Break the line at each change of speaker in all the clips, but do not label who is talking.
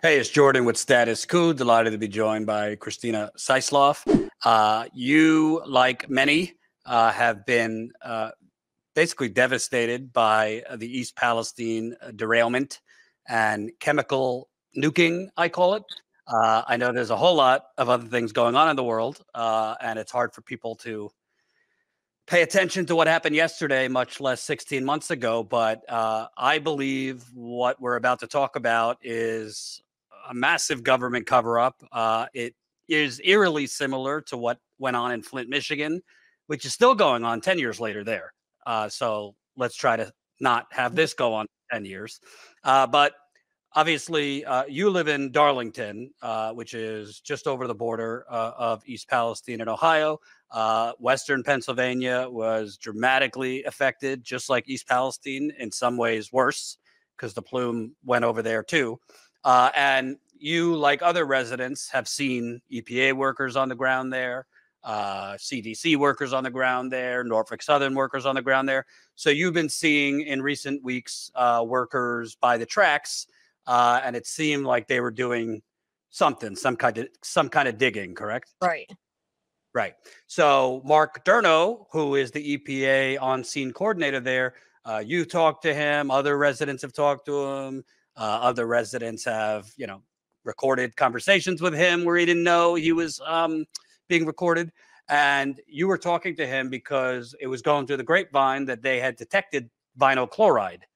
Hey, it's Jordan with Status Coup. Delighted to be joined by Christina Siceloff. You, like many, have been basically devastated by the East Palestine derailment and chemical nuking, I call it. I know there's a whole lot of other things going on in the world, and it's hard for people to pay attention to what happened yesterday, much less 16 months ago. But I believe what we're about to talk about is a massive government cover up. It is eerily similar to what went on in Flint, Michigan, which is still going on 10 years later there. So let's try to not have this go on 10 years. But obviously, you live in Darlington, which is just over the border of East Palestine and Ohio. Western Pennsylvania was dramatically affected, just like East Palestine, in some ways worse, because the plume went over there too. And you, like other residents, have seen EPA workers on the ground there, CDC workers on the ground there, Norfolk Southern workers on the ground there. So you've been seeing in recent weeks workers by the tracks, and it seemed like they were doing something, some kind of digging, correct?
Right.
Right. So Mark Durno, who is the EPA on-scene coordinator there, you talked to him. Other residents have talked to him. Other residents have, recorded conversations with him where he didn't know he was being recorded. And you were talking to him because it was going through the grapevine that they had detected vinyl chloride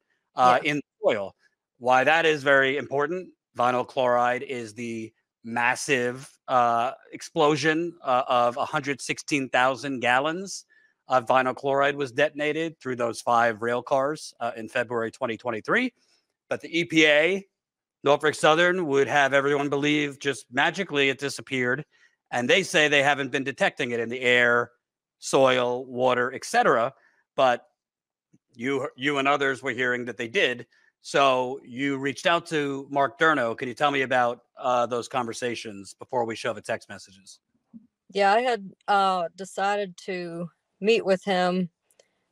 in the soil. Why that is very important. Vinyl chloride is the massive explosion of 116,000 gallons of vinyl chloride was detonated through those 5 rail cars in February 2023. But the EPA, Norfolk Southern, would have everyone believe just magically it disappeared. And they say they haven't been detecting it in the air, soil, water, etc. But you and others were hearing that they did. So you reached out to Mark Durno. Can you tell me about those conversations before we show the text messages?
Yeah, I had decided to meet with him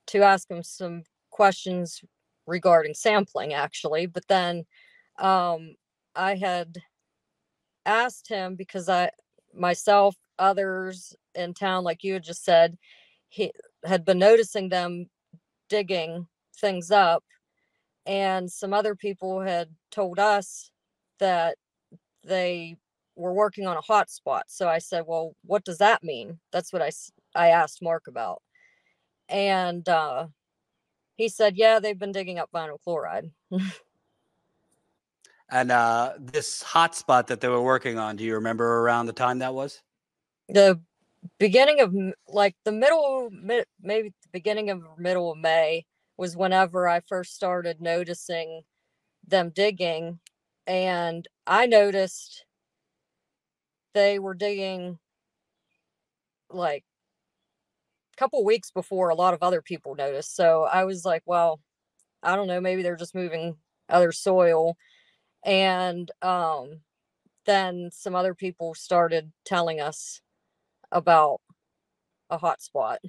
to ask him some questions regarding sampling, actually. But then I had asked him because myself, others in town, like you had just said, he had been noticing them digging things up. And some other people had told us that they were working on a hot spot. So I said, well, what does that mean? That's what I asked Mark about. And he said, yeah, they've been digging up vinyl chloride.
And this hot spot that they were working on, do you remember around the time that was?
The beginning of maybe the beginning of middle of May was whenever I first started noticing them digging. And I noticed they were digging like a couple weeks before a lot of other people noticed. So I was like, well, I don't know, maybe they're just moving other soil. And then some other people started telling us about a hot spot.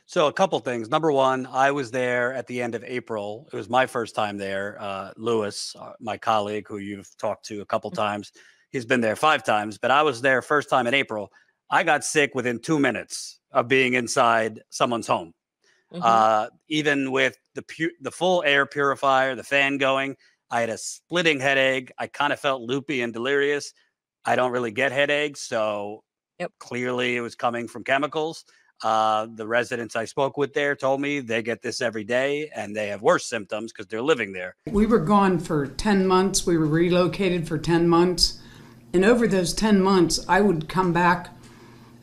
So a couple things. Number one, I was there at the end of April. It was my first time there. Lewis, my colleague, who you've talked to a couple times, he's been there 5 times, but I was there first time in April. I got sick within 2 minutes of being inside someone's home. Even with the full air purifier, the fan going, I had a splitting headache. I kind of felt loopy and delirious. I don't really get headaches, so clearly it was coming from chemicals. The residents I spoke with there told me they get this every day and they have worse symptoms because they're living there.
We were gone for 10 months. We were relocated for 10 months. And over those 10 months, I would come back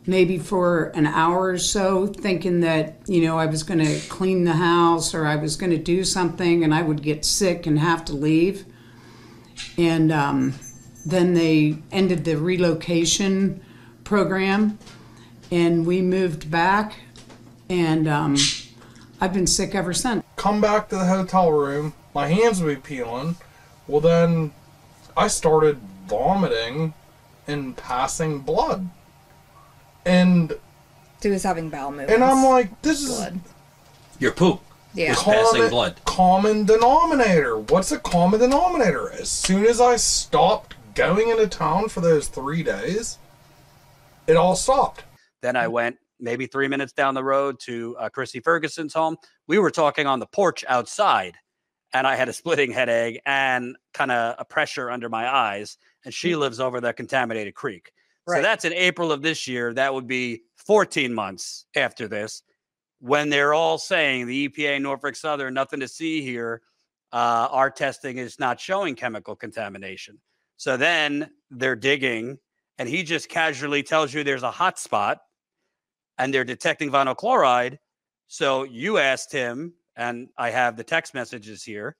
maybe for an hour or so thinking that, I was going to clean the house or I was going to do something, and I would get sick and have to leave. And then they ended the relocation program. And we moved back, and I've been sick ever since.
Come back to the hotel room, my hands would be peeling. Well, then I started vomiting and passing blood. And
he was having bowel movements.
And I'm like, this
blood.
Is
your poop.
Yeah.
Was passing blood.
Common denominator. What's a common denominator? As soon as I stopped going into town for those 3 days, it all stopped.
Then I went maybe 3 minutes down the road to Chrissy Ferguson's home. We were talking on the porch outside, and I had a splitting headache and kind of a pressure under my eyes. And she lives over the contaminated creek.
Right.
So that's in April of this year. That would be 14 months after this, when they're all saying, the EPA, Norfolk Southern, nothing to see here. Our testing is not showing chemical contamination. So then they're digging, and he just casually tells you there's a hot spot and they're detecting vinyl chloride. So you asked him, and I have the text messages here.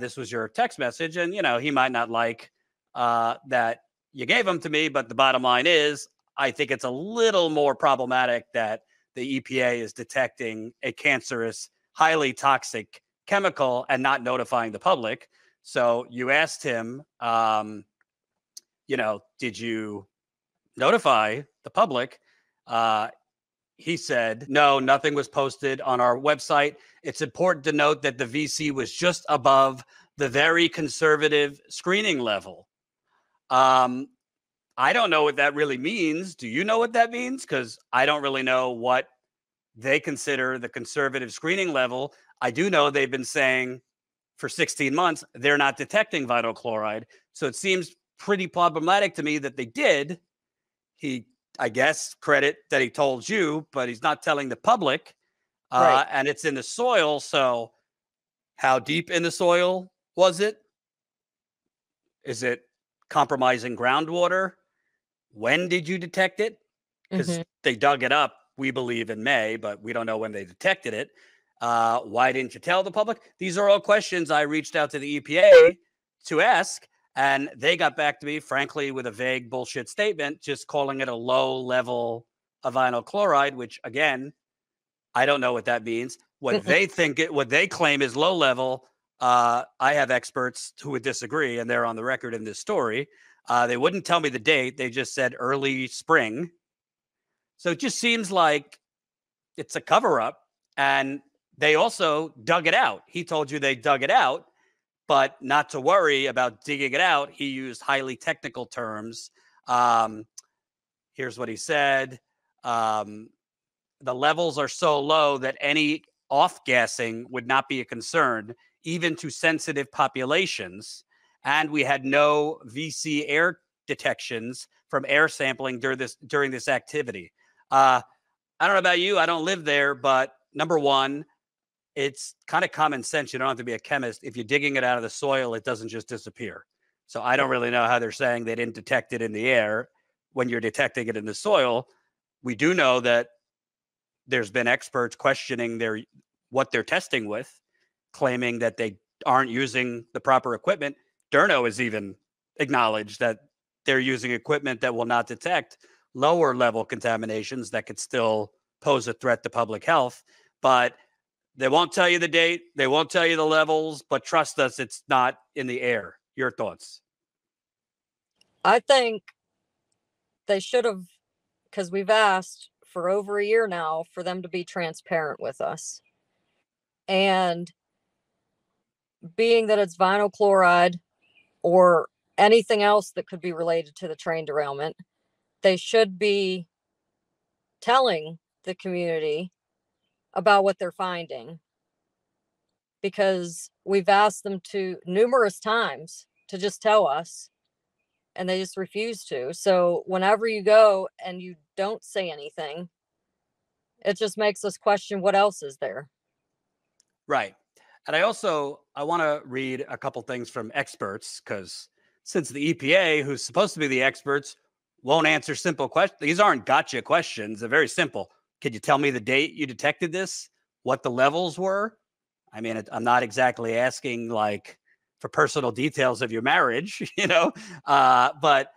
This was your text message. And, you know, he might not like that you gave them to me, but the bottom line is, I think it's a little more problematic that the EPA is detecting a cancerous, highly toxic chemical and not notifying the public. So you asked him, you know, did you notify the public? He said, no, nothing was posted on our website. It's important to note that the VC was just above the very conservative screening level. I don't know what that really means. Do you know what that means? Because I don't really know what they consider the conservative screening level. I do know they've been saying for 16 months they're not detecting vinyl chloride. So it seems pretty problematic to me that they did. He, I guess, credit that he told you, but he's not telling the public.
Right.
And it's in the soil. So how deep in the soil was it? Is it compromising groundwater? When did you detect it? Because they dug it up, we believe, in May, but we don't know when they detected it. Why didn't you tell the public? These are all questions I reached out to the EPA to ask, and they got back to me, frankly, with a vague bullshit statement, just calling it a low level of vinyl chloride, which, again, I don't know what that means. What they think what they claim is low level, I have experts who would disagree, and they're on the record in this story. They wouldn't tell me the date. They just said early spring. So it just seems like it's a cover up, and they also dug it out. He told you they dug it out, but not to worry about digging it out. He used highly technical terms. Here's what he said. The levels are so low that any off-gassing would not be a concern, even to sensitive populations. And we had no VC air detections from air sampling during this activity. I don't know about you. I don't live there, but number one, it's kind of common sense. You don't have to be a chemist. If you're digging it out of the soil, it doesn't just disappear. So I don't really know how they're saying they didn't detect it in the air when you're detecting it in the soil. We do know that there's been experts questioning what they're testing with, claiming that they aren't using the proper equipment. Durno has even acknowledged that they're using equipment that will not detect lower level contaminations that could still pose a threat to public health. But they won't tell you the date. They won't tell you the levels, but trust us, it's not in the air. Your thoughts?
I think they should have, because we've asked for over a year now for them to be transparent with us. And being that it's vinyl chloride or anything else that could be related to the train derailment, they should be telling the community about what they're finding, because we've asked them to numerous times to just tell us, and they just refuse to. So whenever you go and you don't say anything, it just makes us question what else is there.
Right. And I want to read a couple things from experts, because since the EPA, who's supposed to be the experts, won't answer simple questions. These aren't gotcha questions. They're very simple. Could you tell me the date you detected this? What the levels were? I mean, I'm not exactly asking like for personal details of your marriage, you know, but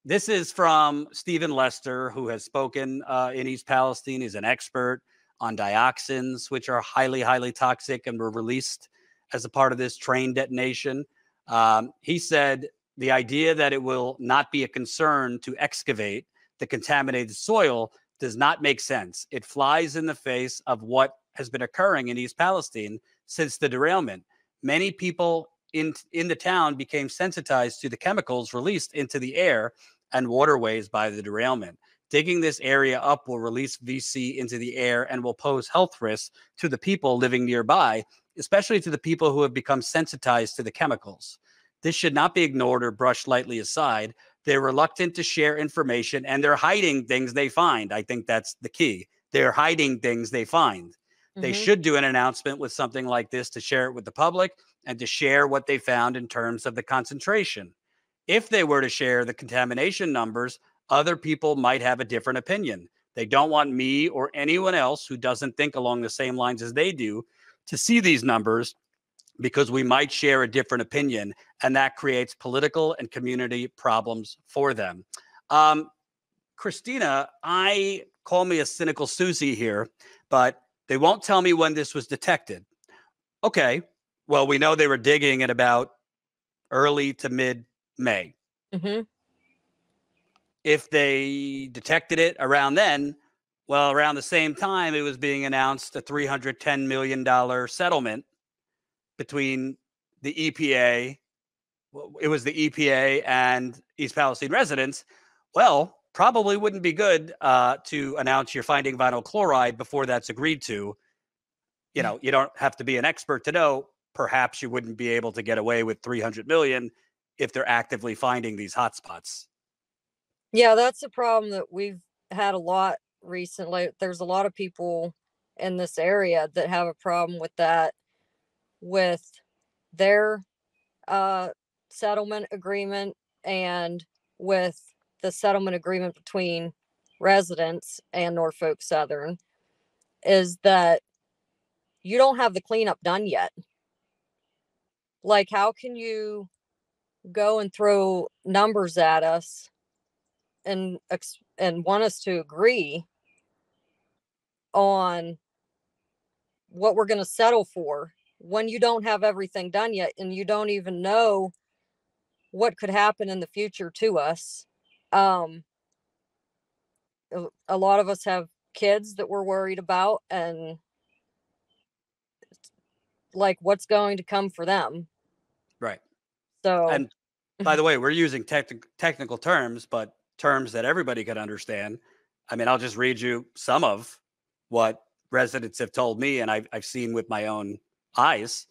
this is from Stephen Lester, who has spoken in East Palestine. He's an expert on dioxins, which are highly, highly toxic and were released as a part of this train detonation. He said the idea that it will not be a concern to excavate the contaminated soil does not make sense. It flies in the face of what has been occurring in East Palestine since the derailment. Many people in the town became sensitized to the chemicals released into the air and waterways by the derailment. Digging this area up will release VC into the air and will pose health risks to the people living nearby, especially to the people who have become sensitized to the chemicals. This should not be ignored or brushed lightly aside. They're reluctant to share information, and they're hiding things they find. I think that's the key. They're hiding things they find. They should do an announcement with something like this to share it with the public and to share what they found in terms of the concentration. If they were to share the contamination numbers, other people might have a different opinion. They don't want me or anyone else who doesn't think along the same lines as they do to see these numbers, because we might share a different opinion, and that creates political and community problems for them. Christina, call me a cynical Susie here, but they won't tell me when this was detected. Okay, well, we know they were digging at about early to mid-May. If they detected it around then, well, around the same time, it was being announced a $310 million settlement between the EPA. It was the EPA and East Palestine residents. Well, probably wouldn't be good to announce you're finding vinyl chloride before that's agreed to. You know, you don't have to be an expert to know. Perhaps you wouldn't be able to get away with 300 million if they're actively finding these hotspots.
Yeah, that's a problem that we've had a lot recently. There's a lot of people in this area that have a problem with that, with their settlement agreement and with the settlement agreement between residents and Norfolk Southern, is that you don't have the cleanup done yet. Like, how can you go and throw numbers at us and want us to agree on what we're going to settle for when you don't have everything done yet and you don't even know what could happen in the future to us? A lot of us have kids that we're worried about, and like, what's going to come for them.
Right.
So,
and by the way, we're using technical terms, but terms that everybody can understand. I mean, I'll just read you some of what residents have told me, and I've seen with my own eyes.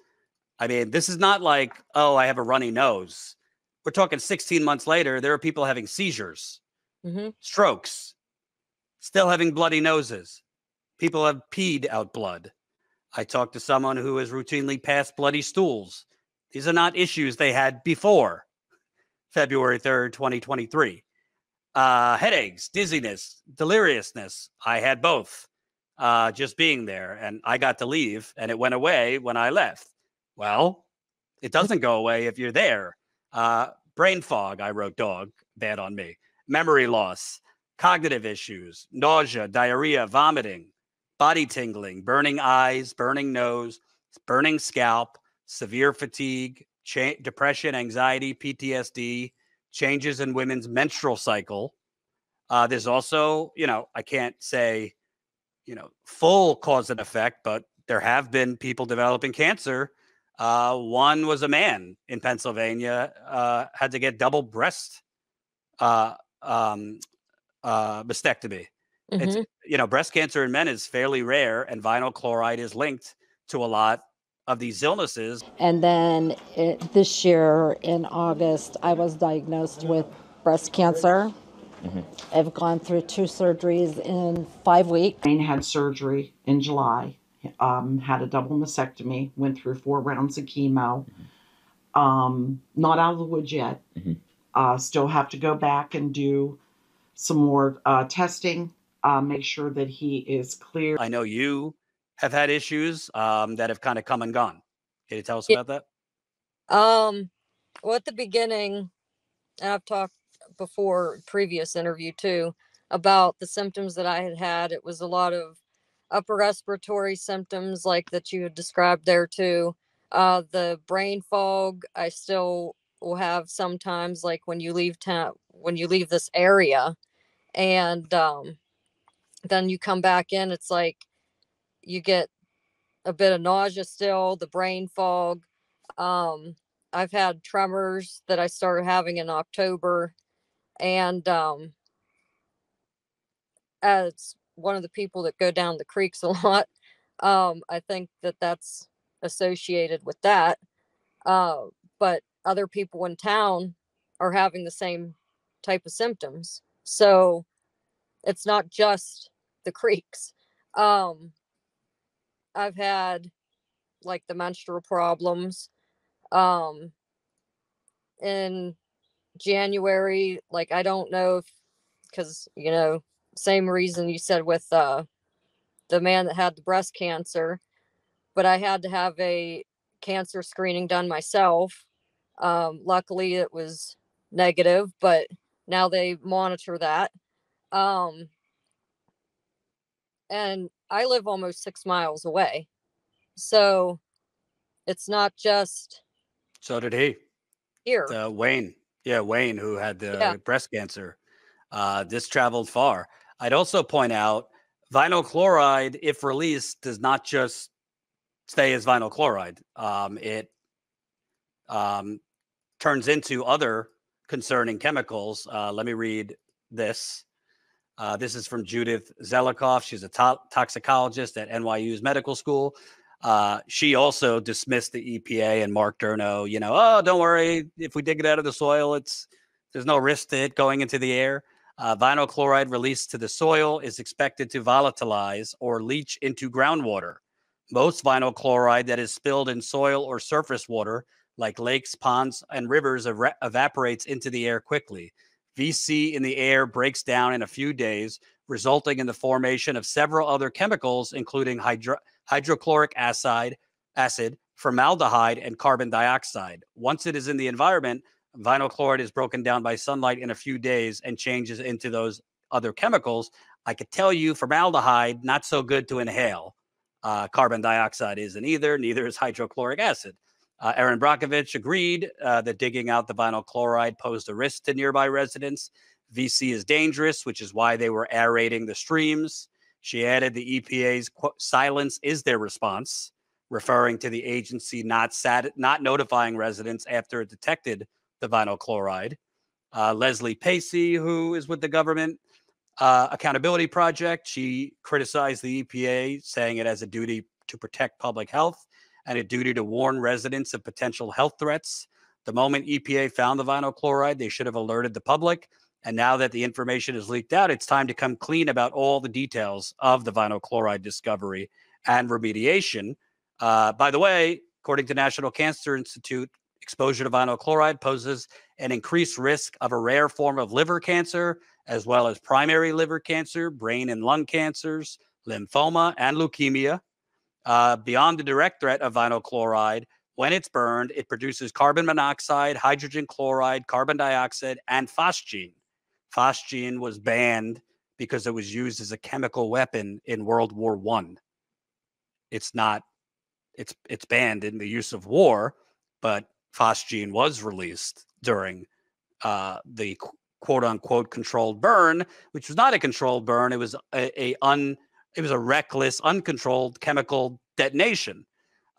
I mean, this is not like, oh, I have a runny nose. We're talking 16 months later, there are people having seizures, strokes, still having bloody noses. People have peed out blood. I talked to someone who has routinely passed bloody stools. These are not issues they had before February 3rd, 2023. Headaches, dizziness, deliriousness. I had both just being there, and I got to leave, and it went away when I left. Well, it doesn't go away if you're there. Brain fog, I wrote dog, bad on me. Memory loss, cognitive issues, nausea, diarrhea, vomiting, body tingling, burning eyes, burning nose, burning scalp, severe fatigue, depression, anxiety, PTSD, changes in women's menstrual cycle. There's also, I can't say, full cause and effect, but there have been people developing cancer. One was a man in Pennsylvania, had to get double breast mastectomy. It's, breast cancer in men is fairly rare, and vinyl chloride is linked to a lot of these illnesses.
And then this year in August, I was diagnosed with breast cancer. I've gone through 2 surgeries in 5 weeks.
I had surgery in July, had a double mastectomy, went through 4 rounds of chemo. Not out of the woods yet. Still have to go back and do some more testing, make sure that he is clear.
I know you have had issues that have kind of come and gone. Can you tell us about that?
Well, at the beginning, and I've talked before, previous interview too, about the symptoms that I had. It was a lot of upper respiratory symptoms like that you had described there too. The brain fog, I still will have sometimes, like when you leave town, when you leave this area, and then you come back in, it's like you get a bit of nausea still, the brain fog. I've had tremors that I started having in October. And as one of the people that go down the creeks a lot, I think that that's associated with that. But other people in town are having the same type of symptoms. So it's not just the creeks. I've had like the menstrual problems. In January, like I don't know if, because same reason you said with the man that had the breast cancer, but I had to have a cancer screening done myself. Luckily it was negative, but now they monitor that. And I live almost 6 miles away. So it's not just
So did he.
here.
Wayne. Yeah, Wayne, who had
Yeah.
the breast cancer. This traveled far. I'd also point out vinyl chloride, if released, does not just stay as vinyl chloride. It turns into other concerning chemicals. Let me read this. This is from Judith Zelikoff. She's a toxicologist at NYU's medical school. She also dismissed the EPA and Mark Durno, oh, don't worry. If we dig it out of the soil, there's no risk to it going into the air. Vinyl chloride released to the soil is expected to volatilize or leach into groundwater. Most vinyl chloride that is spilled in soil or surface water, like lakes, ponds, and rivers, evaporates into the air quickly. VC in the air breaks down in a few days, resulting in the formation of several other chemicals, including hydrochloric acid, formaldehyde, and carbon dioxide. Once it is in the environment, vinyl chloride is broken down by sunlight in a few days and changes into those other chemicals. I could tell you formaldehyde, not so good to inhale. Carbon dioxide isn't either. Neither is hydrochloric acid. Erin Brockovich agreed that digging out the vinyl chloride posed a risk to nearby residents. VC is dangerous, which is why they were aerating the streams. She added the EPA's quote, silence is their response, referring to the agency not notifying residents after it detected the vinyl chloride. Leslie Pacey, who is with the Government Accountability Project, she criticized the EPA, saying it has a duty to protect public health and a duty to warn residents of potential health threats. The moment EPA found the vinyl chloride, they should have alerted the public. And now that the information is leaked out, it's time to come clean about all the details of the vinyl chloride discovery and remediation. By the way, according to National Cancer Institute, exposure to vinyl chloride poses an increased risk of a rare form of liver cancer, as well as primary liver cancer, brain and lung cancers, lymphoma, and leukemia. Beyond the direct threat of vinyl chloride, when it's burned, it produces carbon monoxide, hydrogen chloride, carbon dioxide, and phosgene. Phosgene was banned because it was used as a chemical weapon in World War I. It's banned in the use of war, but phosgene was released during the quote unquote controlled burn, which was not a controlled burn. It was a reckless, uncontrolled chemical detonation.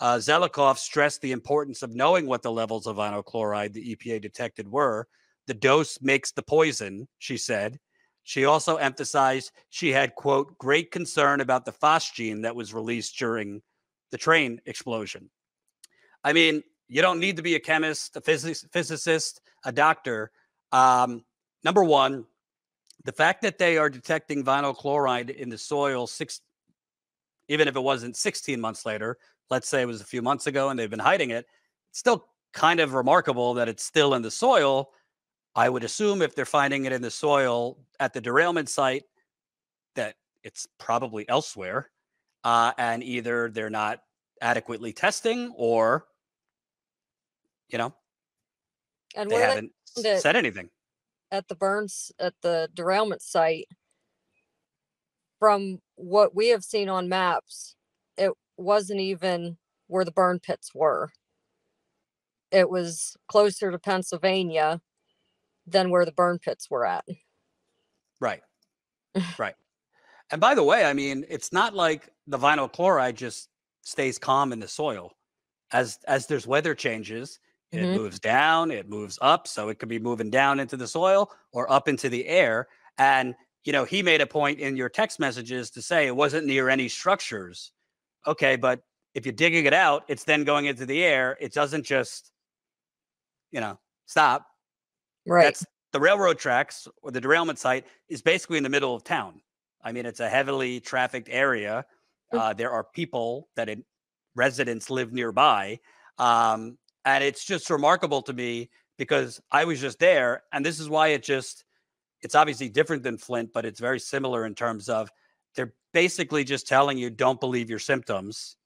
Zelikoff stressed the importance of knowing what the levels of vinyl chloride the EPA detected were. The dose makes the poison, she said. She also emphasized she had, quote, great concern about the phosgene that was released during the train explosion. I mean, you don't need to be a chemist, a physicist, a doctor. Number one, the fact that they are detecting vinyl chloride in the soil, even if it wasn't 16 months later, let's say it was a few months ago and they've been hiding it, it's still kind of remarkable that it's still in the soil. I would assume if they're finding it in the soil at the derailment site, that it's probably elsewhere. And either they're not adequately testing or,
And
they haven't said anything.
At the derailment site, from what we have seen on maps, it wasn't even where the burn pits were. It was closer to Pennsylvania than where the burn pits were at.
Right. Right. And by the way, I mean, it's not like the vinyl chloride just stays calm in the soil. As there's weather changes, It moves down, it moves up. So it could be moving down into the soil or up into the air. And, you know, he made a point in your text messages to say it wasn't near any structures. Okay, but if you're digging it out, it's then going into the air. It doesn't just, you know, stop.
Right.
That's the railroad tracks, or the derailment site is basically in the middle of town. I mean, it's a heavily trafficked area. There are people residents live nearby. And it's just remarkable to me because I was just there. And this is why it's obviously different than Flint, but it's very similar in terms of they're basically just telling you, don't believe your symptoms.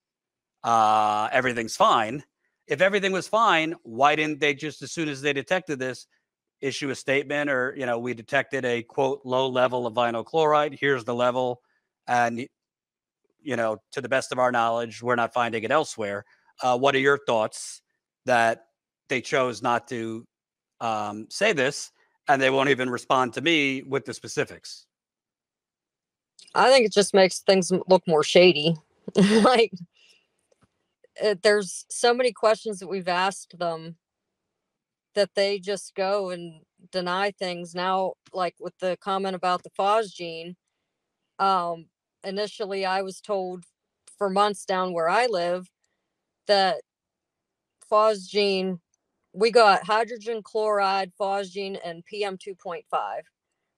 Everything's fine. If everything was fine, why didn't they just, as soon as they detected this, issue a statement or, you know, we detected a quote low level of vinyl chloride. Here's the level. And, you know, to the best of our knowledge, we're not finding it elsewhere. What are your thoughts that they chose not to say this, and they won't even respond to me with the specifics?
I think it just makes things look more shady. Like, there's so many questions that we've asked them that they just go and deny things. Now, like with the comment about the phosgene, initially I was told for months down where I live that phosgene, we got hydrogen chloride, phosgene, and PM 2.5.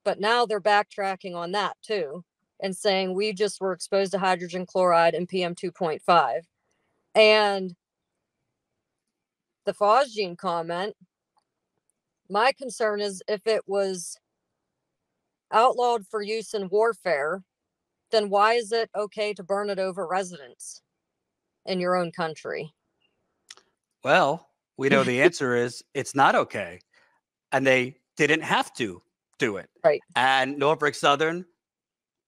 But now they're backtracking on that too and saying we just were exposed to hydrogen chloride and PM 2.5. And the phosgene comment, my concern is if it was outlawed for use in warfare, then why is it okay to burn it over residents in your own country?
Well, we know the answer is it's not okay. And they didn't have to do it.
Right.
And Norfolk Southern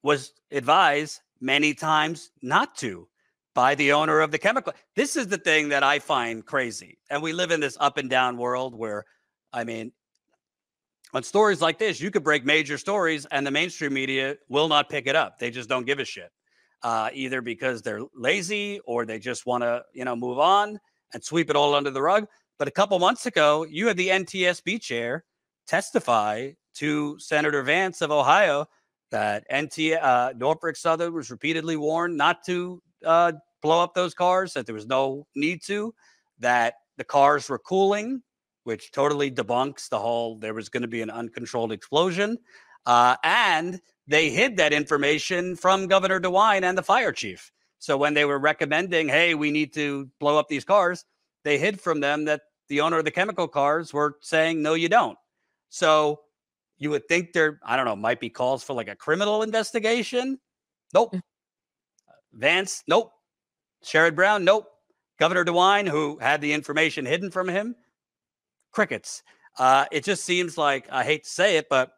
was advised many times not to by the owner of the chemical. This is the thing that I find crazy. And we live in this up and down world where, I mean, on stories like this, you could break major stories and the mainstream media will not pick it up. They just don't give a shit. Either because they're lazy or they just want to, you know, move on and sweep it all under the rug. But a couple months ago, you had the NTSB chair testify to Senator Vance of Ohio that Norfolk Southern was repeatedly warned not to blow up those cars, that there was no need to, that the cars were cooling, which totally debunks the whole there was going to be an uncontrolled explosion. And they hid that information from Governor DeWine and the fire chief. So when they were recommending, hey, we need to blow up these cars, they hid from them that the owner of the chemical cars were saying, no, you don't. So you would think there, I don't know, might be calls for like a criminal investigation. Nope. Vance, nope. Sherrod Brown, nope. Governor DeWine, who had the information hidden from him, crickets. It just seems like, I hate to say it, but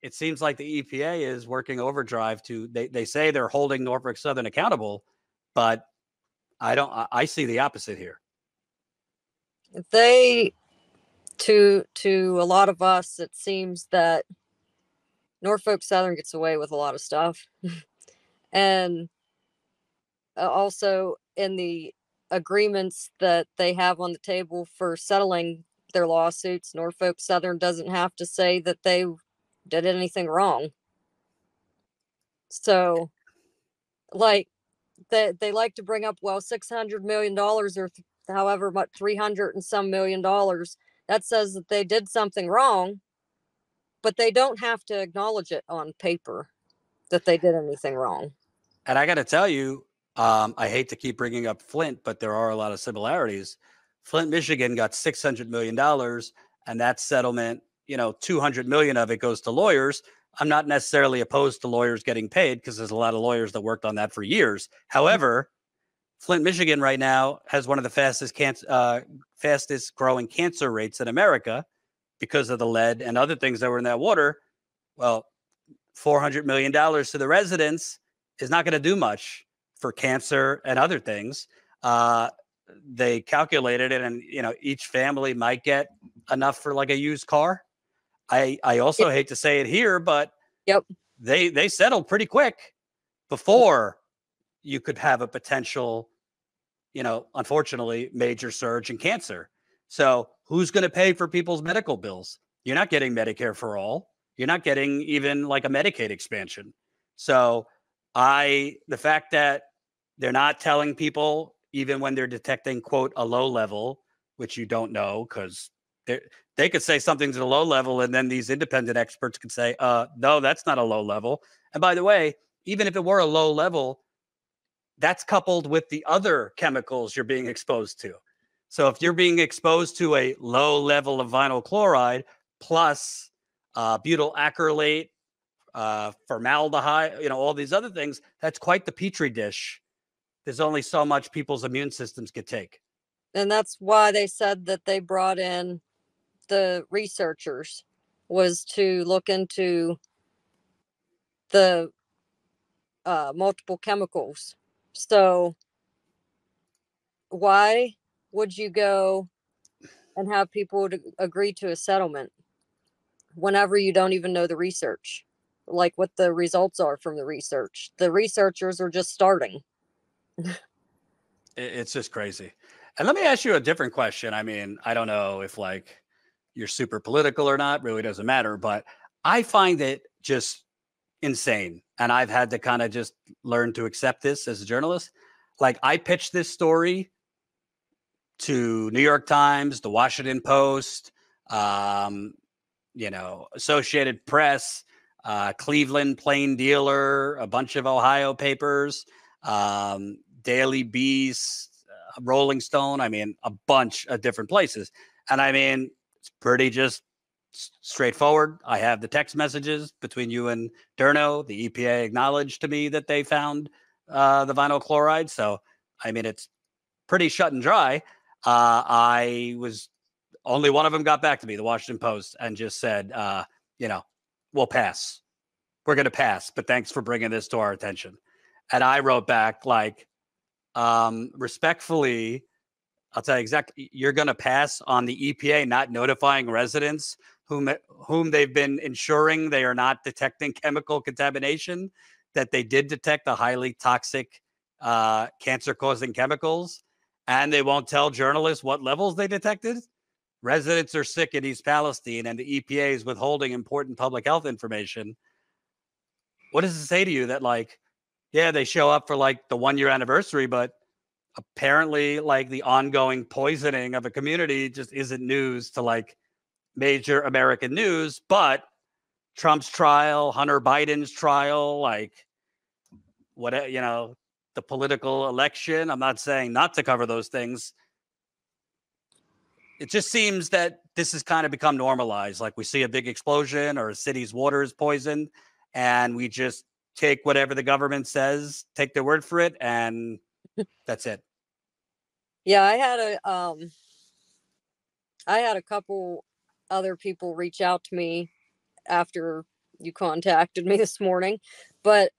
it seems like the EPA is working overdrive to, they say they're holding Norfolk Southern accountable, but I see the opposite here.
To a lot of us, it seems that Norfolk Southern gets away with a lot of stuff. And also in the agreements that they have on the table for settling their lawsuits, Norfolk Southern doesn't have to say that they did anything wrong. So, like, they like to bring up, well, $600 million or however much, 300 and some $million. That says that they did something wrong, but they don't have to acknowledge it on paper that they did anything wrong.
And I got to tell you, I hate to keep bringing up Flint, but there are a lot of similarities. Flint, Michigan got $600 million, and that settlement, you know, 200 million of it goes to lawyers. I'm not necessarily opposed to lawyers getting paid because there's a lot of lawyers that worked on that for years. However, Flint, Michigan right now has one of the fastest growing cancer rates in America because of the lead and other things that were in that water. Well, $400 million to the residents is not going to do much for cancer and other things. They calculated it, and you know, each family might get enough for like a used car. I also hate to say it here, but
yep,
they settled pretty quick before you could have a potential, you know, unfortunately, major surge in cancer. So who's going to pay for people's medical bills? You're not getting Medicare for all. You're not getting even like a Medicaid expansion. So the fact that they're not telling people, even when they're detecting, quote, a low level, which you don't know, because they could say something's at a low level, and then these independent experts could say, no, that's not a low level. And by the way, even if it were a low level, that's coupled with the other chemicals you're being exposed to. So if you're being exposed to a low level of vinyl chloride plus butyl acrylate, formaldehyde, all these other things, that's quite the petri dish. There's only so much people's immune systems could take.
And that's why they said that they brought in the researchers, was to look into the multiple chemicals. So why would you go and have people to agree to a settlement whenever you don't even know the research, like what the results are from the research? The researchers are just starting.
It's just crazy. And let me ask you a different question. I mean, I don't know if like you're super political or not, really doesn't matter, but I find it just insane. And I've had to kind of just learn to accept this as a journalist. Like I pitched this story to New York Times, the Washington Post, Associated Press, Cleveland Plain Dealer, a bunch of Ohio papers, Daily Beast, Rolling Stone. I mean, a bunch of different places. And I mean, it's pretty just straightforward. I have the text messages between you and Durno. The EPA acknowledged to me that they found the vinyl chloride. So, I mean, it's pretty shut and dry. Only one of them got back to me, the Washington Post, and just said, we'll pass. We're going to pass, but thanks for bringing this to our attention. And I wrote back like, respectfully, I'll tell you exactly, you're going to pass on the EPA not notifying residents whom they've been ensuring they are not detecting chemical contamination, that they did detect the highly toxic cancer-causing chemicals, and they won't tell journalists what levels they detected. Residents are sick in East Palestine, and the EPA is withholding important public health information. What does it say to you that, like, yeah, they show up for like the 1 year anniversary, but apparently like the ongoing poisoning of a community just isn't news to like major American news, but Trump's trial, Hunter Biden's trial, like what, the political election. I'm not saying not to cover those things. It just seems that this has kind of become normalized. Like we see a big explosion or a city's water is poisoned, and we just take whatever the government says, take their word for it, and that's it.
Yeah, I had a couple other people reach out to me after you contacted me this morning, but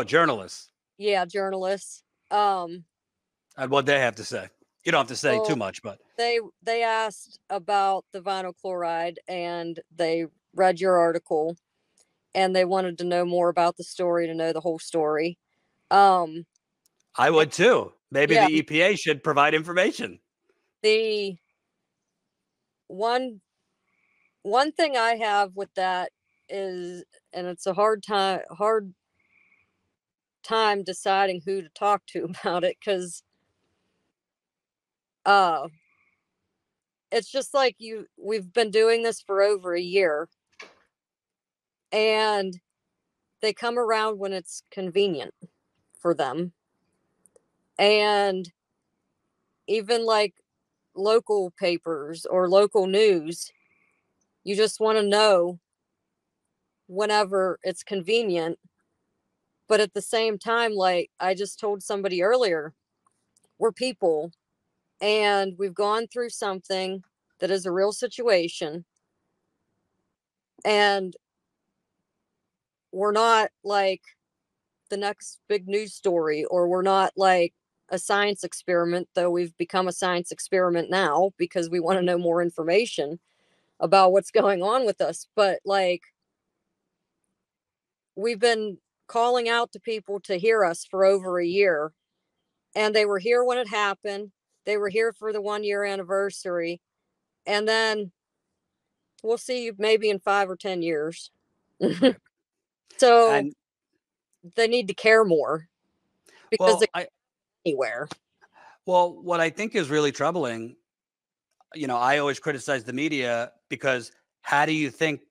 journalists.
Yeah, journalists.
And what they have to say. You don't have to say too much, but
they asked about the vinyl chloride, and they read your article, and they wanted to know more about the story, to know the whole story.
I would too. Maybe the EPA should provide information.
The one thing I have with that is, and it's a hard time deciding who to talk to about it, because it's just like we've been doing this for over a year, and they come around when it's convenient for them. And even like local papers or local news, you just want to know whenever it's convenient. But at the same time, like I just told somebody earlier, we're people, and we've gone through something that is a real situation, and we're not like the next big news story, or we're not like a science experiment, though we've become a science experiment now because we want to know more information about what's going on with us. But like, we've been calling out to people to hear us for over a year, and they were here when it happened. They were here for the 1-year anniversary, and then we'll see you maybe in 5 or 10 years.
Right.
So
And
they need to care more because
well,
they're anywhere.
well, what I think is really troubling, I always criticize the media because how do you think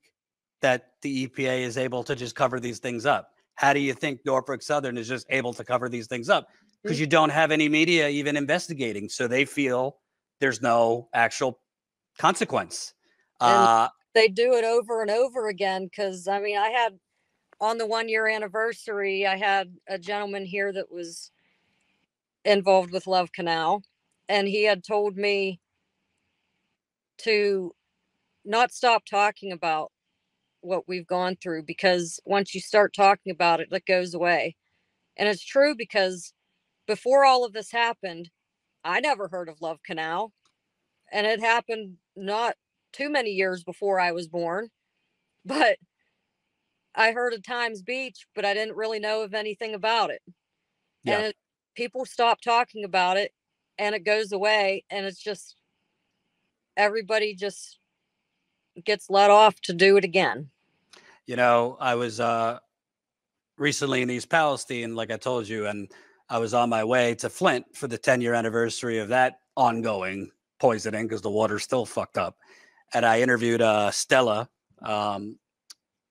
that the EPA is able to just cover these things up? How do you think Norfolk Southern is just able to cover these things up? Because you don't have any media even investigating. So they feel there's no actual consequence.
And they do it over and over again. Because, I mean, I had on the 1-year anniversary, I had a gentleman here that was involved with Love Canal. And he had told me to not stop talking about what we've gone through, because once you start talking about it, it goes away. And it's true, because before all of this happened, I never heard of Love Canal. And it happened not too many years before I was born. But I heard of Times Beach, but I didn't really know of anything about it.
Yeah.
And people stop talking about it, and it goes away. And it's just, everybody just gets let off to do it again.
I was recently in East Palestine, like I told you, and I was on my way to Flint for the 10-year anniversary of that ongoing poisoning because the water's still fucked up. And I interviewed Stella and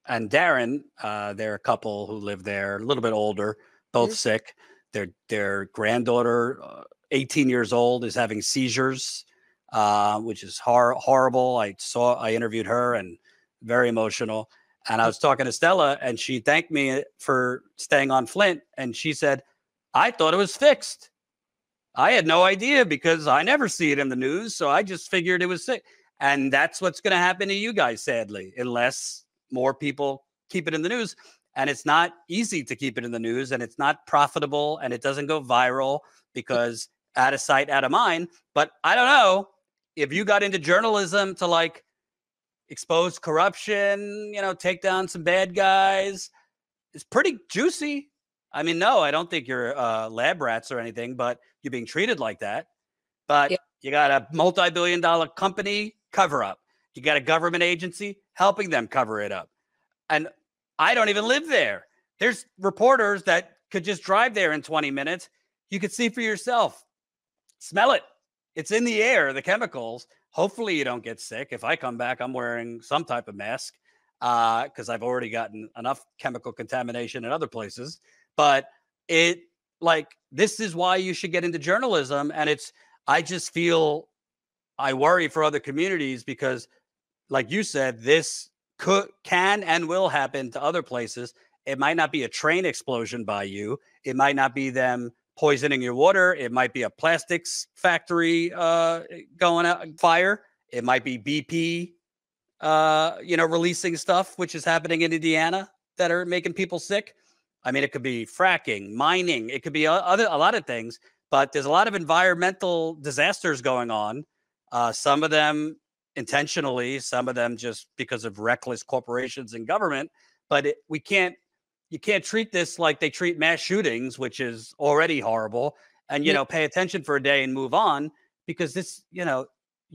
Darren. They're a couple who live there, a little bit older, both sick. Their granddaughter, 18 years old, is having seizures, which is horrible. I interviewed her, and very emotional. And I was talking to Stella, and she thanked me for staying on Flint. And she said, I thought it was fixed. I had no idea because I never see it in the news. So I just figured it was sick. And that's what's going to happen to you guys, sadly, unless more people keep it in the news. And it's not easy to keep it in the news, and it's not profitable, and it doesn't go viral because out of sight, out of mind. But I don't know if you got into journalism to expose corruption, take down some bad guys. It's pretty juicy. I mean, no, I don't think you're lab rats or anything, but you're being treated like that. But you got a multi-billion-dollar company cover up. You got a government agency helping them cover it up. And I don't even live there. There's reporters that could just drive there in 20 minutes. You could see for yourself. Smell it. It's in the air, the chemicals. Hopefully you don't get sick. If I come back, I'm wearing some type of mask because I've already gotten enough chemical contamination in other places. But this is why you should get into journalism. And I just feel I worry for other communities because, like you said, this can and will happen to other places. It might not be a train explosion by you. It might not be them poisoning your water. It might be a plastics factory going out fire. It might be BP, releasing stuff, which is happening in Indiana that are making people sick. I mean, it could be fracking, mining. It could be a lot of things. But there's a lot of environmental disasters going on. Some of them intentionally, some of them just because of reckless corporations and government. But you can't treat this like they treat mass shootings, which is already horrible, and pay attention for a day and move on, because this, you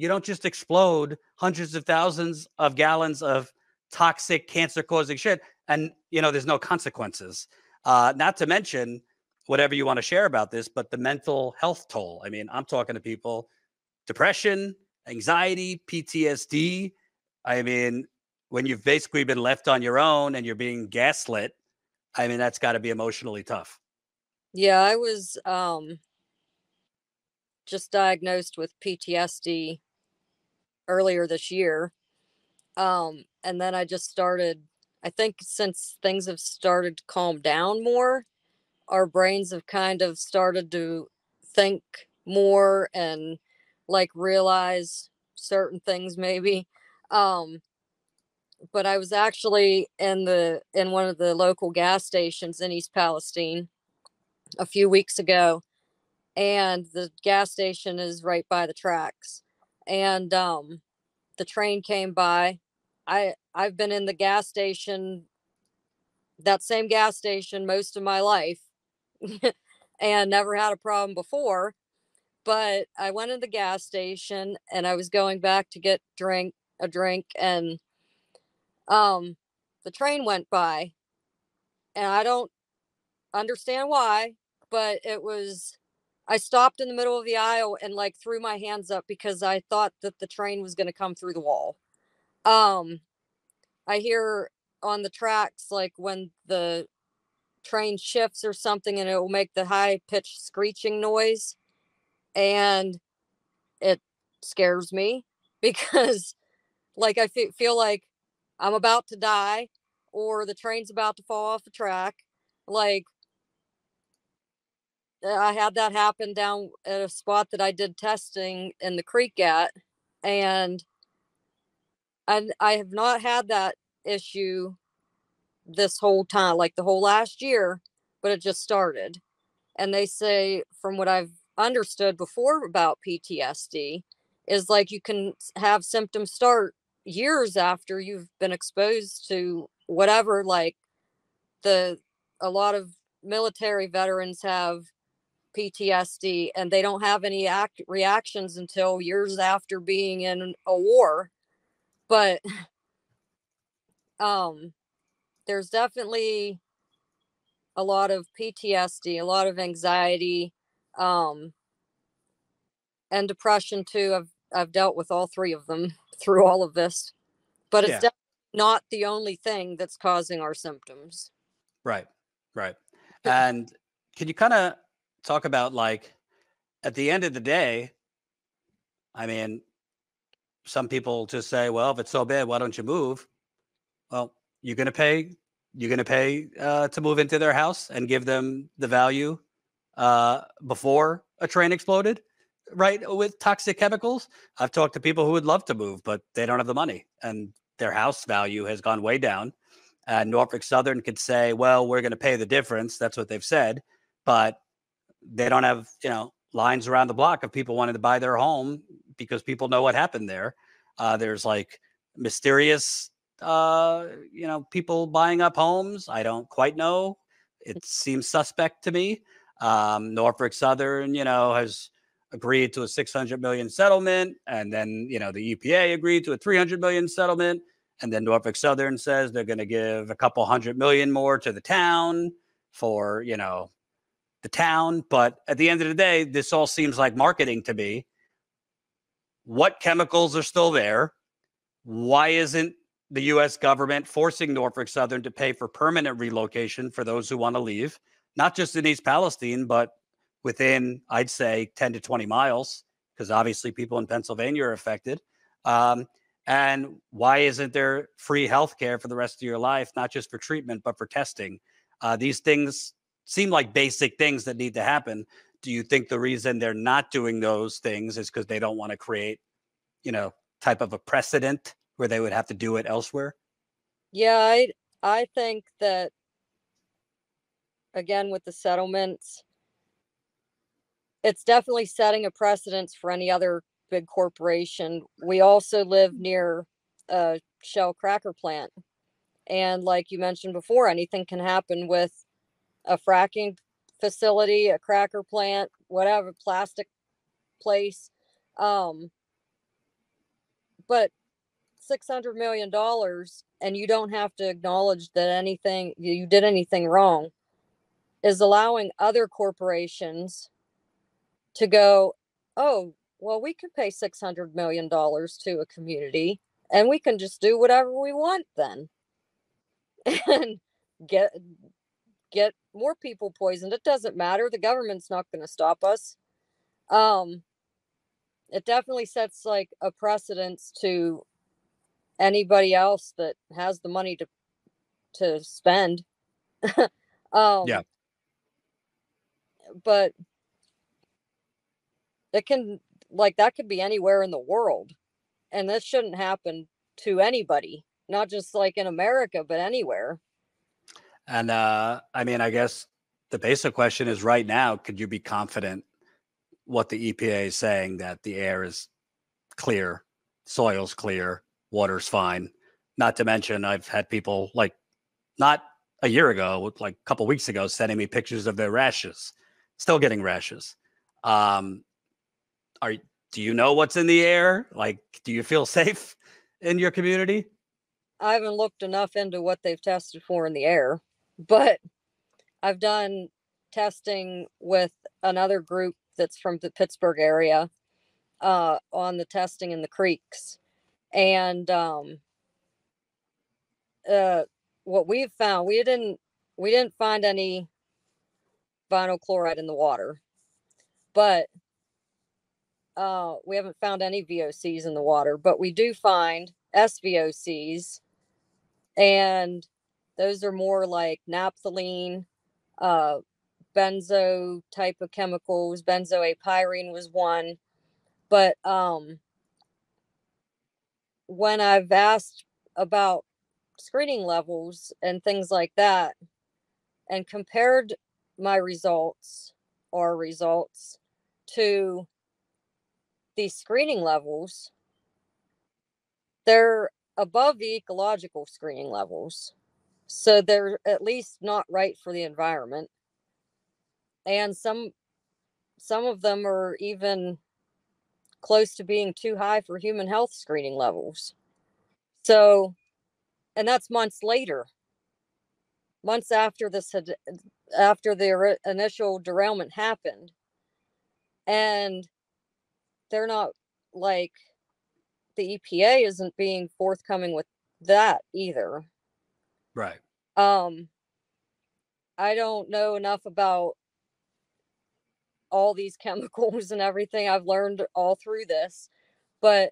don't just explode hundreds of thousands of gallons of toxic cancer-causing shit, and there's no consequences. Not to mention whatever you want to share about this, but the mental health toll. I mean, I'm talking to people, depression, anxiety, PTSD. I mean, when you've basically been left on your own and you're being gaslit, I mean, that's got to be emotionally tough.
Yeah, I was just diagnosed with PTSD earlier this year. And then I just started, I think since things have started to calm down more, our brains have kind of started to think more and realize certain things maybe. But I was actually in one of the local gas stations in East Palestine a few weeks ago, and the gas station is right by the tracks, and the train came by. I've been in the gas station, that same gas station, most of my life and never had a problem before. But I went to the gas station and I was going back to get a drink, and the train went by, and I don't understand why, but I stopped in the middle of the aisle and like threw my hands up because I thought that the train was going to come through the wall. I hear on the tracks, like when the train shifts or something, and it will make the high pitched screeching noise. And it scares me because like I feel like I'm about to die or the train's about to fall off the track. Like I had that happen down at a spot that I did testing in the creek at, and I have not had that issue this whole time, like the whole last year, but it just started. And they say, from what I've understood before about PTSD, is like you can have symptoms start years after you've been exposed to whatever. Like a lot of military veterans have PTSD and they don't have any reactions until years after being in a war. But there's definitely a lot of PTSD, a lot of anxiety, and depression too. I've dealt with all three of them through all of this, but it's definitely not the only thing that's causing our symptoms.
Right. And can you kind of talk about, like, at the end of the day, I mean, some people just say, well, if it's so bad, why don't you move? Well, you're going to pay to move into their house and give them the value before a train exploded, right? With toxic chemicals. I've talked to people who would love to move, but they don't have the money and their house value has gone way down. And Norfolk Southern could say, well, we're going to pay the difference. That's what they've said. But they don't have, lines around the block of people wanting to buy their home because people know what happened there. There's like mysterious, people buying up homes. I don't quite know. It seems suspect to me. Norfolk Southern, has agreed to a $600 million settlement. And then, the EPA agreed to a $300 million settlement. And then Norfolk Southern says they're going to give a couple $100 million more to the town for, the town. But at the end of the day, this all seems like marketing to me. What chemicals are still there? Why isn't the U.S. government forcing Norfolk Southern to pay for permanent relocation for those who want to leave, not just in East Palestine, but within, I'd say, 10 to 20 miles, because obviously people in Pennsylvania are affected. And why isn't there free health care for the rest of your life, not just for treatment, but for testing? These things seem like basic things that need to happen. Do you think the reason they're not doing those things is because they don't want to create, type of a precedent where they would have to do it elsewhere?
Yeah, I think that, again, with the settlements, it's definitely setting a precedence for any other big corporation. We also live near a Shell cracker plant. And like you mentioned before, anything can happen with a fracking facility, a cracker plant, whatever, plastic place. But $600 million, and you don't have to acknowledge that you did anything wrong, is allowing other corporations to go, oh, well, we can pay $600 million to a community and we can just do whatever we want then and get more people poisoned. It doesn't matter. The government's not going to stop us. It definitely sets like a precedence to anybody else that has the money to spend.
Yeah.
But it can, like, that could be anywhere in the world, and this shouldn't happen to anybody, not just like in America, but anywhere.
And I mean, I guess the basic question is, right now, could you be confident what the EPA is saying, that the air is clear, soil's clear, water's fine? Not to mention, I've had people, like, not a year ago, like a couple weeks ago, sending me pictures of their rashes, still getting rashes. do you know what's in the air? Like, do you feel safe in your community?
I haven't looked enough into what they've tested for in the air, but I've done testing with another group that's from the Pittsburgh area on the testing in the creeks. And what we've found, we didn't find any vinyl chloride in the water, but we haven't found any VOCs in the water, but we do find SVOCs, and those are more like naphthalene, benzo type of chemicals. Benzoapyrene was one, but when I've asked about screening levels and things like that, and compared my results to these screening levels, they're above the ecological screening levels. So they're at least not right for the environment. And some of them are even close to being too high for human health screening levels. So, and that's months later, months after after the initial derailment happened. And they're not, like, the EPA isn't being forthcoming with that either.
Right.
I don't know enough about all these chemicals and everything. I've learned all through this, but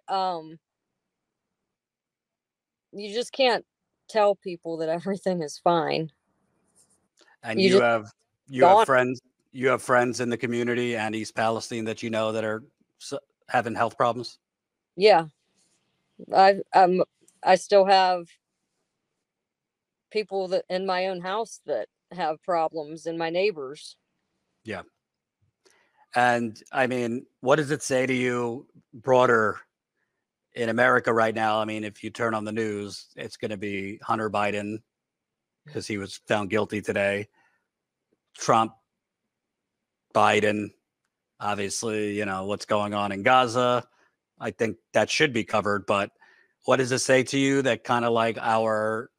you just can't tell people that everything is fine.
And
You
have friends in the community and East Palestine that you know that are having health problems.
Yeah, I still have people that in my own house that have problems, and my neighbors.
Yeah. And I mean, what does it say to you broader in America right now? I mean, if you turn on the news, it's going to be Hunter Biden because he was found guilty today. Trump, Biden, obviously, you know, what's going on in Gaza. I think that should be covered. But what does it say to you that kind of like our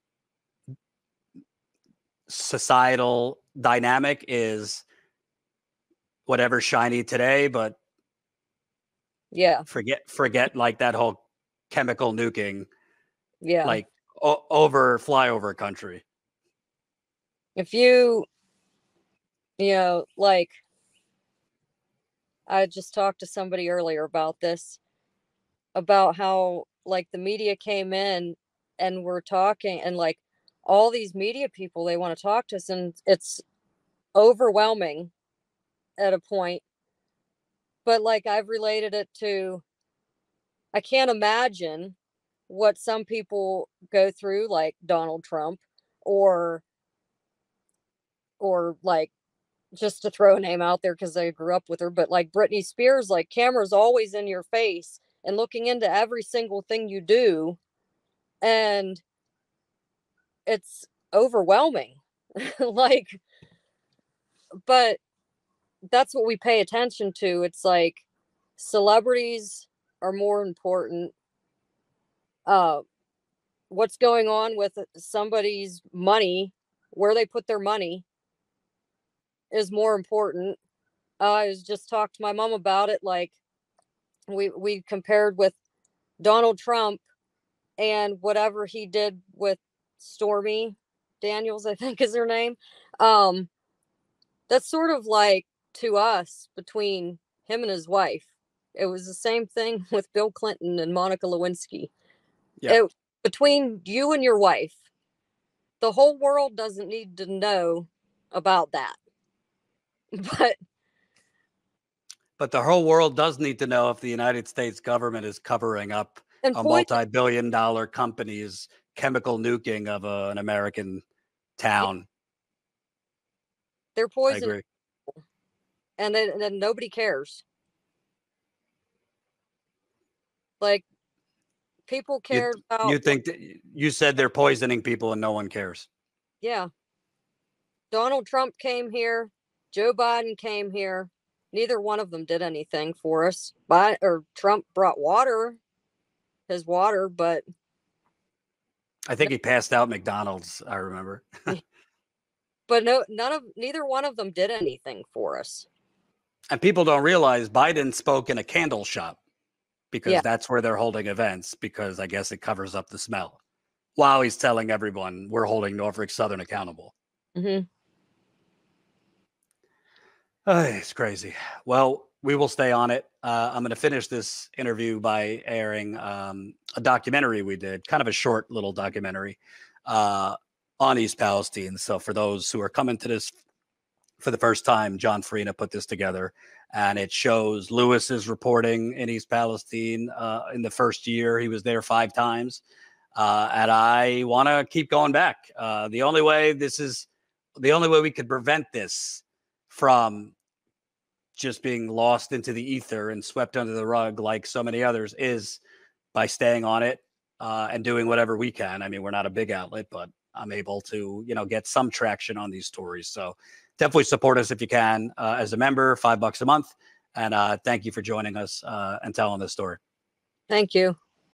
societal dynamic is whatever's shiny today, but
Yeah,
forget like that whole chemical nuking,
yeah.
like over flyover country.
If you know, like, I just talked to somebody earlier about this, about how, like, the media came in and we're talking, and like all these media people, they want to talk to us, and it's overwhelming at a point. But like, I've related it to, I can't imagine what some people go through, like Donald Trump, or like, just to throw a name out there because I grew up with her, but like Britney Spears, like, camera's always in your face and looking into every single thing you do, and it's overwhelming. Like, but that's what we pay attention to. It's like celebrities are more important. What's going on with somebody's money, where they put their money, is more important. I was just talked to my mom about it. Like, we compared with Donald Trump and whatever he did with Stormy Daniels, I think is her name. That's sort of like, to us, between him and his wife. It was the same thing with Bill Clinton and Monica Lewinsky.
Yeah.
Between you and your wife, the whole world doesn't need to know about that.
But the whole world does need to know if the United States government is covering up a multi-billion-dollar company's chemical nuking of an American town.
They're poisoning.
I agree.
And then nobody cares. Like, people cared about.
You think that you said they're poisoning people and no one cares?
Yeah. Donald Trump came here. Joe Biden came here. neither one of them did anything for us. Trump brought his water, but
I think he passed out McDonald's, I remember.
but neither one of them did anything for us.
And people don't realize Biden spoke in a candle shop because
Yeah.
that's where they're holding events, because I guess it covers up the smell while he's telling everyone we're holding Norfolk Southern accountable.
Mm-hmm.
It's crazy. Well, we will stay on it. I'm going to finish this interview by airing a documentary we did, kind of a short little documentary on East Palestine. So for those who are coming to this for the first time, John Farina put this together, and it shows Lewis's reporting in East Palestine in the first year. He was there 5 times. And I want to keep going back. The only way we could prevent this from just being lost into the ether and swept under the rug like so many others is by staying on it and doing whatever we can. I mean, we're not a big outlet, but I'm able to, get some traction on these stories. So definitely support us if you can as a member, $5 a month. And thank you for joining us and telling this story.
Thank you.